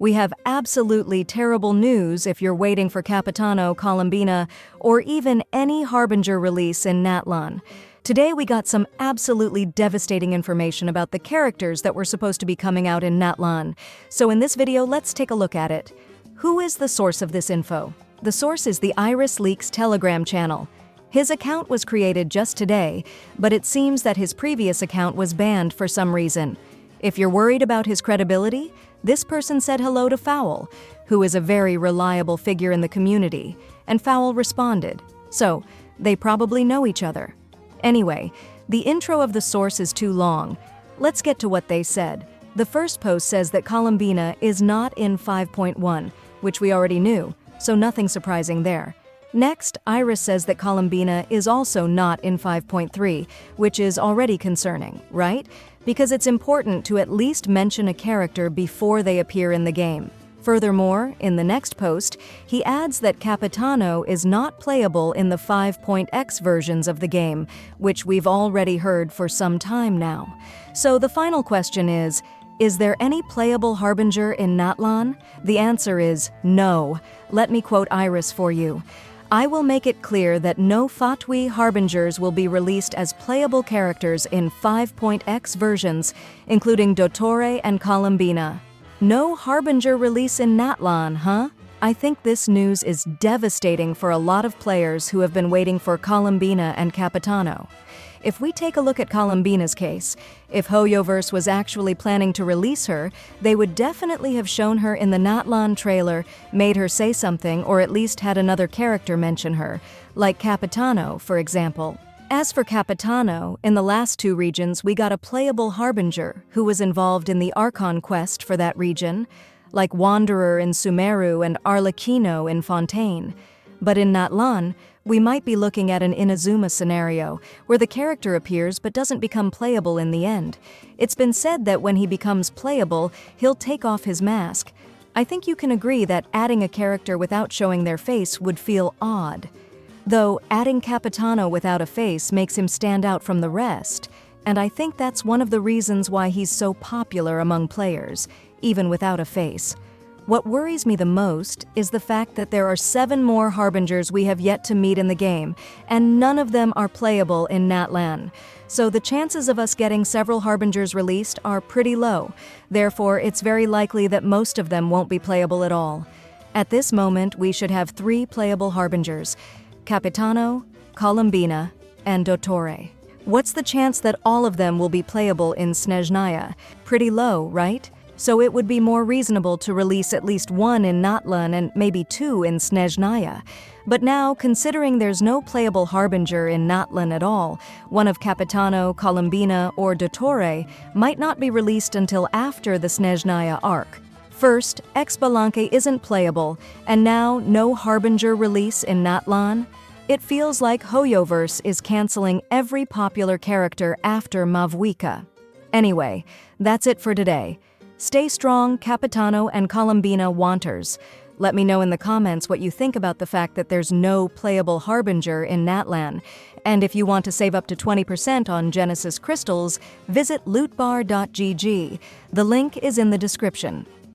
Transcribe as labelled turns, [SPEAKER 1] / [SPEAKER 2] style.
[SPEAKER 1] We have absolutely terrible news if you're waiting for Capitano, Columbina, or even any Harbinger release in Natlan. Today we got some absolutely devastating information about the characters that were supposed to be coming out in Natlan. So in this video, let's take a look at it. Who is the source of this info? The source is the Iris Leaks Telegram channel. His account was created just today, but it seems that his previous account was banned for some reason. If you're worried about his credibility, this person said hello to Fowl, who is a very reliable figure in the community, and Fowl responded. So, they probably know each other. Anyway, the intro of the source is too long. Let's get to what they said. The first post says that Columbina is not in 5.1, which we already knew, so nothing surprising there. Next, Iris says that Columbina is also not in 5.3, which is already concerning, right? Because it's important to at least mention a character before they appear in the game. Furthermore, in the next post, he adds that Capitano is not playable in the 5.x versions of the game, which we've already heard for some time now. So the final question is there any playable Harbinger in Natlan? The answer is no. Let me quote Iris for you. I will make it clear that no Fatui Harbingers will be released as playable characters in 5.x versions, including Dottore and Columbina. No Harbinger release in Natlan, huh? I think this news is devastating for a lot of players who have been waiting for Columbina and Capitano. If we take a look at Columbina's case, if Hoyoverse was actually planning to release her, they would definitely have shown her in the Natlan trailer, made her say something, or at least had another character mention her, like Capitano, for example. As for Capitano, in the last two regions we got a playable Harbinger who was involved in the Archon quest for that region, like Wanderer in Sumeru and Arlecchino in Fontaine. But in Natlan, we might be looking at an Inazuma scenario, where the character appears but doesn't become playable in the end. It's been said that when he becomes playable, he'll take off his mask. I think you can agree that adding a character without showing their face would feel odd. Though, adding Capitano without a face makes him stand out from the rest, and I think that's one of the reasons why he's so popular among players, even without a face. What worries me the most is the fact that there are 7 more Harbingers we have yet to meet in the game, and none of them are playable in Natlan. So the chances of us getting several Harbingers released are pretty low. Therefore, it's very likely that most of them won't be playable at all. At this moment, we should have 3 playable Harbingers: Capitano, Columbina, and Dottore. What's the chance that all of them will be playable in Snezhnaya? Pretty low, right? So it would be more reasonable to release at least 1 in Natlan and maybe 2 in Snezhnaya. But now, considering there's no playable Harbinger in Natlan at all, one of Capitano, Columbina, or Dottore might not be released until after the Snezhnaya arc. First, Xbalanque isn't playable, and now no Harbinger release in Natlan? It feels like Hoyoverse is canceling every popular character after Mavuika. Anyway, that's it for today. Stay strong, Capitano and Columbina wanters. Let me know in the comments what you think about the fact that there's no playable Harbinger in Natlan. And if you want to save up to 20% on Genesis crystals, visit lootbar.gg. The link is in the description.